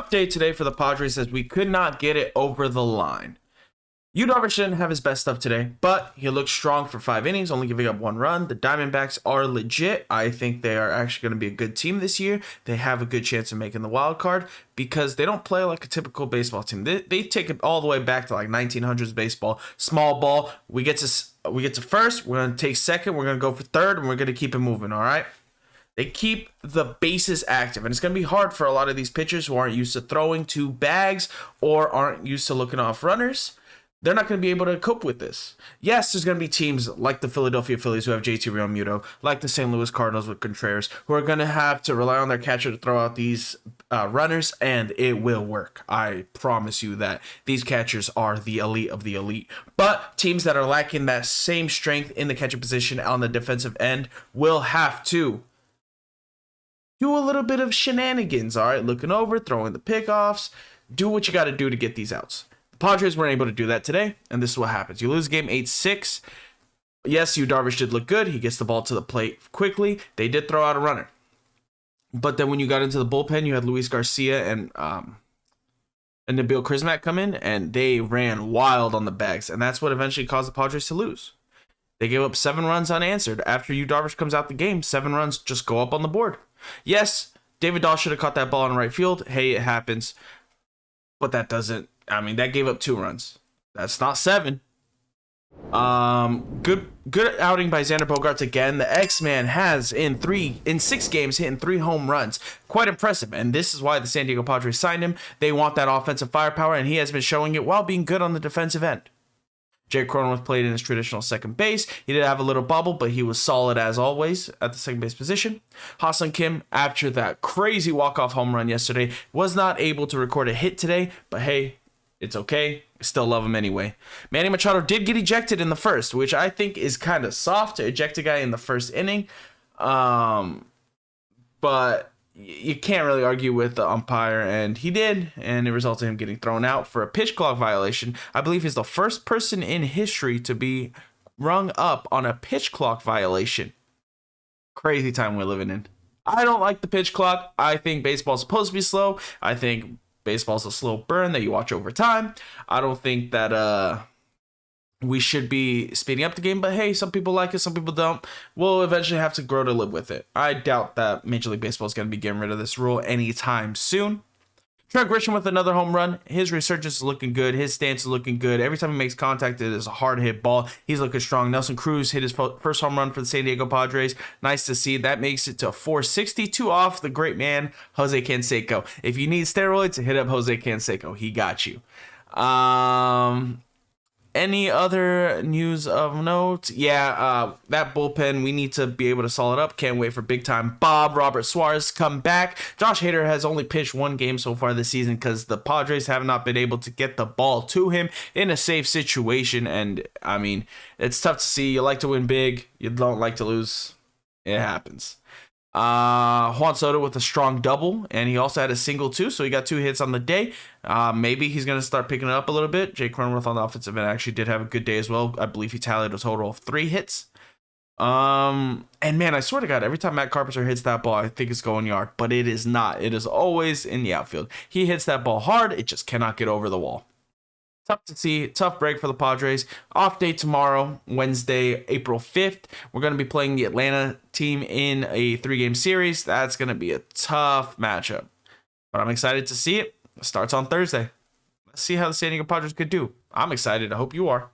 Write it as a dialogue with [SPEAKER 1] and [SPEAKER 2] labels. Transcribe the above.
[SPEAKER 1] Tough day today for the Padres as we could not get it over the line. Darvish didn't have his best stuff today, but he looked strong for 5 innings, only giving up 1 run. The Diamondbacks are legit. I think they are actually going to be a good team this year. They have a good chance of making the wild card because they don't play like a typical baseball team. They take it all the way back to like 1900s baseball. Small ball. We get to first. We're going to take second. We're going to go for third, and we're going to keep it moving. All right. They keep the bases active, and it's going to be hard for a lot of these pitchers who aren't used to throwing 2 bags or aren't used to looking off runners. They're not going to be able to cope with this. Yes, there's going to be teams like the Philadelphia Phillies who have JT Realmuto, like the St. Louis Cardinals with Contreras, who are going to have to rely on their catcher to throw out these runners, and it will work. I promise you that these catchers are the elite of the elite. But teams that are lacking that same strength in the catcher position on the defensive end will have to do a little bit of shenanigans, all right? Looking over, throwing the pickoffs. Do what you got to do to get these outs. Padres weren't able to do that today, and this is what happens. You lose game 8-6. Yes, Darvish did look good. He gets the ball to the plate quickly. They did throw out a runner. But then when you got into the bullpen, you had Luis Garcia and Nabil Crismack come in, and they ran wild on the bags, and that's what eventually caused the Padres to lose. They gave up 7 runs unanswered. After Darvish comes out the game, 7 runs just go up on the board. Yes, David Dahl should have caught that ball in right field. Hey, it happens. But that doesn't... that gave up 2 runs. That's not 7. Good outing by Xander Bogaerts again. The X-Man has in 6 games hitting 3 home runs. Quite impressive. And this is why the San Diego Padres signed him. They want that offensive firepower, and he has been showing it while being good on the defensive end. Jake Cronenworth played in his traditional second base. He did have a little bubble, but he was solid as always at the second base position. Ha-Seong Kim, after that crazy walk-off home run yesterday, was not able to record a hit today, but hey, it's okay. I still love him anyway. Manny Machado did get ejected in the first, which I think is kind of soft to eject a guy in the first inning. But you can't really argue with the umpire, and he did, and it resulted in him getting thrown out for a pitch clock violation. I believe he's the first person in history to be rung up on a pitch clock violation. Crazy time we're living in. I don't like the pitch clock. I think baseball's supposed to be slow. I think baseball's a slow burn that you watch over time. I don't think that we should be speeding up the game, but hey, some people like it, some people don't. We'll eventually have to grow to live with it. I doubt that Major League Baseball is going to be getting rid of this rule anytime soon. Trent Grisham with another home run. His resurgence is looking good. His stance is looking good. Every time he makes contact, it is a hard hit ball. He's looking strong. Nelson Cruz hit his first home run for the San Diego Padres. Nice to see. That makes it to 462 off the great man, Jose Canseco. If you need steroids, hit up Jose Canseco. He got you. Any other news of note? Yeah, that bullpen, we need to be able to solid up. Can't wait for big time Robert Suarez to come back. Josh Hader has only pitched 1 game so far this season because the Padres have not been able to get the ball to him in a safe situation. And, it's tough to see. You like to win big. You don't like to lose. It happens. Juan Soto with a strong double, and he also had a single too, so he got 2 hits on the day. Maybe he's going to start picking it up a little bit. Jake Cronenworth on the offensive end actually did have a good day as well. I believe he tallied a total of 3 hits. And man, I swear to God, every time Matt Carpenter hits that ball, I think it's going yard, but it is not. It is always in the outfield. He hits that ball hard, it just cannot get over the wall. Tough to see. Tough break for the Padres. Off day tomorrow, Wednesday, April 5th. We're going to be playing the Atlanta team in a 3-game series. That's going to be a tough matchup. But I'm excited to see it. It starts on Thursday. Let's see how the San Diego Padres could do. I'm excited. I hope you are.